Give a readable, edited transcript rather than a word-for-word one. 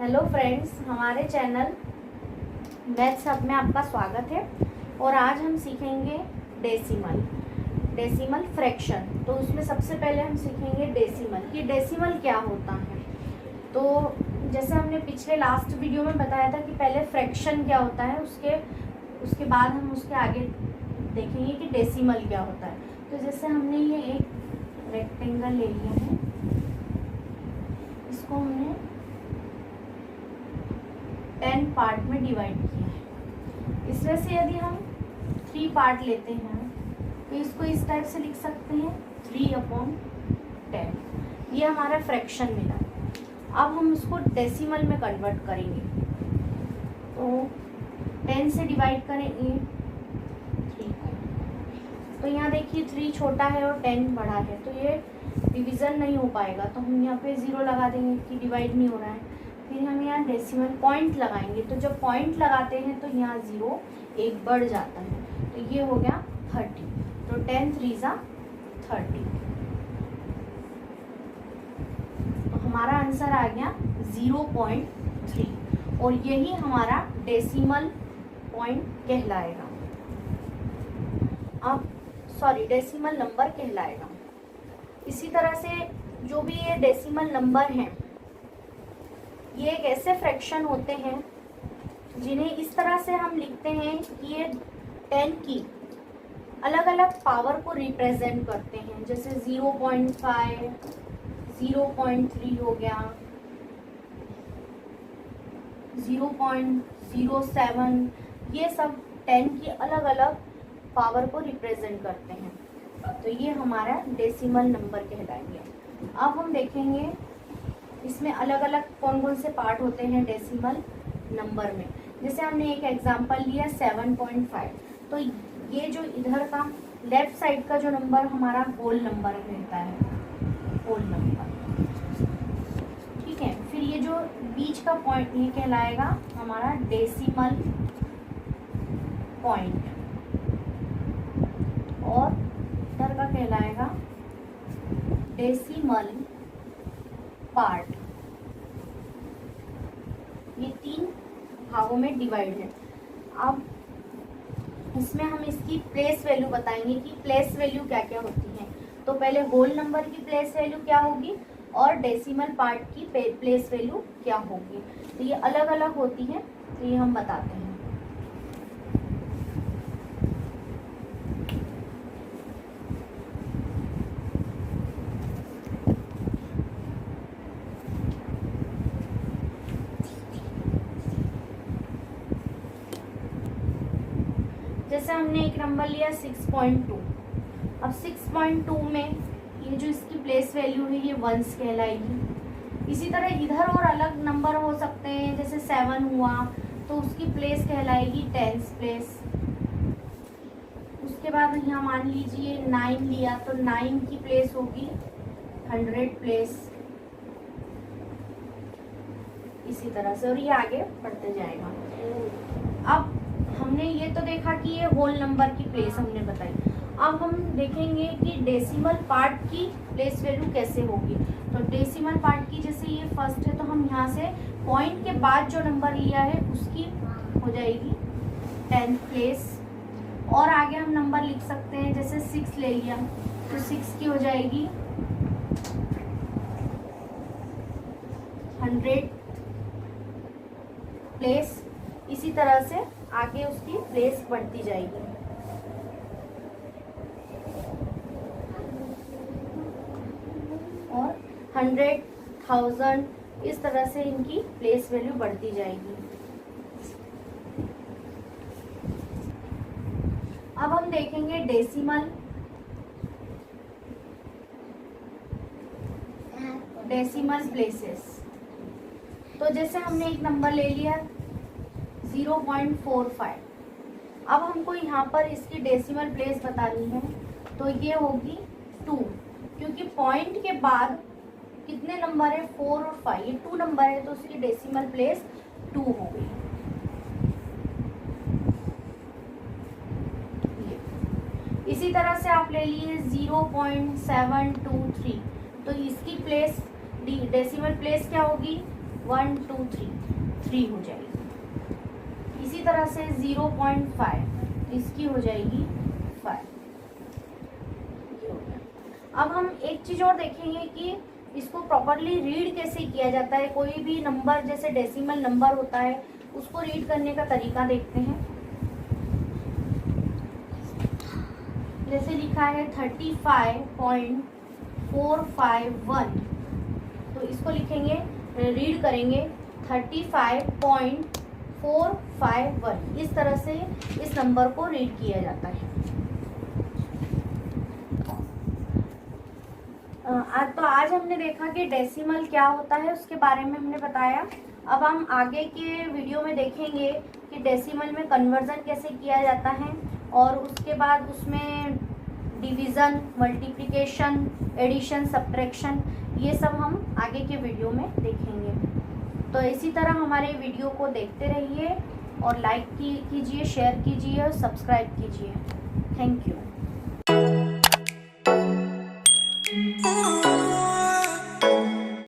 Hello friends, हमारे channel maths hub में आपका स्वागत है। और आज हम सीखेंगे डेसिमल फ्रैक्शन। तो उसमें सबसे पहले हम सीखेंगे डेसिमल कि डेसिमल क्या होता है। तो जैसे हमने पिछले लास्ट वीडियो में बताया था कि पहले फ्रैक्शन क्या होता है, उसके बाद हम उसके आगे देखेंगे कि डेसिमल क्या होता है। तो जैसे हमने ये एक रेक्टेंगल ले लिया है, इसको हमने 10 पार्ट में डिवाइड किया है। इसमें से यदि हम 3 पार्ट लेते हैं तो इसको इस टाइप से लिख सकते हैं 3/10। ये हमारा फ्रैक्शन मिला। अब हम इसको डेसिमल में कन्वर्ट करेंगे। तो 10 से डिवाइड करेंगे 3 को। तो यहाँ देखिए 3 छोटा है और 10 बड़ा है, तो ये डिवीज़न नहीं हो पाएगा। तो हम यहाँ पे 0 लगा देंगे कि डिवाइड नहीं हो रहा है। फिर हम यहाँ डेसिमल पॉइंट लगाएंगे। तो जब पॉइंट लगाते हैं तो यहाँ 0 एक बढ़ जाता है, तो ये हो गया 30। तो 10 3 ज़ा 30। तो हमारा आंसर आ गया 0.3 और यही हमारा डेसिमल पॉइंट कहलाएगा। अब डेसिमल नंबर कहलाएगा। इसी तरह से जो भी ये डेसिमल नंबर हैं, ये एक ऐसे फ्रैक्शन होते हैं जिन्हें इस तरह से हम लिखते हैं कि ये 10 की अलग अलग पावर को रिप्रेजेंट करते हैं। जैसे 0.5, 0.3 हो गया, 0.07, ये सब 10 की अलग अलग पावर को रिप्रेजेंट करते हैं। तो ये हमारा डेसिमल नंबर कहलाएंगे। अब हम देखेंगे इसमें अलग अलग कौन कौन से पार्ट होते हैं डेसिमल नंबर में। जैसे हमने एक एग्जांपल लिया 7.5। तो ये जो इधर का लेफ्ट साइड का जो नंबर हमारा होल नंबर रहता है, होल नंबर, ठीक है। फिर ये जो बीच का पॉइंट ये कहलाएगा हमारा डेसिमल पॉइंट, और इधर का कहलाएगा डेसिमल पार्ट। ये 3 भागों में डिवाइड है। अब इसमें हम इसकी प्लेस वैल्यू बताएंगे कि प्लेस वैल्यू क्या क्या होती है। तो पहले होल नंबर की प्लेस वैल्यू क्या होगी और डेसिमल पार्ट की प्लेस वैल्यू क्या होगी। तो ये अलग अलग होती है, तो ये हम बताते हैं। जैसे हमने एक नंबर लिया 6.2। अब 6.2 में ये जो इसकी प्लेस वैल्यू है ये 1s कहलाएगी। इसी तरह इधर और अलग नंबर हो सकते हैं, जैसे 7 हुआ तो उसकी प्लेस कहलाएगी 10s प्लेस। उसके बाद यहाँ मान लीजिए 9 लिया तो 9 की प्लेस होगी 100 प्लेस, इसी तरह से, और ये आगे बढ़ते जाएगा। अब हमने ये तो देखा कि ये होल नंबर की प्लेस हमने बताई। अब हम देखेंगे कि डेसिमल पार्ट की प्लेस वैल्यू कैसे होगी। तो डेसिमल पार्ट की, जैसे ये फर्स्ट है तो हम यहाँ से पॉइंट के बाद जो नंबर लिया है उसकी हो जाएगी 10th प्लेस। और आगे हम नंबर लिख सकते हैं, जैसे 6 ले लिया तो 6 की हो जाएगी 100 प्लेस। इसी तरह से आगे उसकी प्लेस बढ़ती जाएगी। और 100, 1000, इस तरह से इनकी प्लेस वैल्यू बढ़ती जाएगी। अब हम देखेंगे डेसिमल प्लेसेस। तो जैसे हमने एक नंबर ले लिया 0.45। अब हमको यहाँ पर इसकी डेसिमल प्लेस बतानी है, तो ये होगी 2, क्योंकि पॉइंट के बाद कितने नंबर है 4 और 5, ये 2 नंबर है, तो उसकी डेसिमल प्लेस 2 होगी। इसी तरह से आप ले लिए 0.723, तो इसकी प्लेस डेसिमल प्लेस क्या होगी 1 2 3 हो जाएगी। इसी तरह से 0.5 इसकी हो जाएगी 5। अब हम एक चीज़ और देखेंगे कि इसको प्रॉपरली रीड कैसे किया जाता है। कोई भी नंबर जैसे डेसिमल नंबर होता है उसको रीड करने का तरीका देखते हैं। जैसे लिखा है 35.451, तो इसको लिखेंगे, रीड करेंगे 35.451। इस तरह से इस नंबर को रीड किया जाता है। तो आज हमने देखा कि डेसिमल क्या होता है, उसके बारे में हमने बताया। अब हम आगे के वीडियो में देखेंगे कि डेसिमल में कन्वर्जन कैसे किया जाता है और उसके बाद उसमें डिवीज़न, मल्टीप्लिकेशन, एडिशन, सब्ट्रैक्शन, ये सब हम आगे के वीडियो में देखेंगे। तो इसी तरह हमारे वीडियो को देखते रहिए और लाइक कीजिए, शेयर कीजिए और सब्सक्राइब कीजिए। Thank you.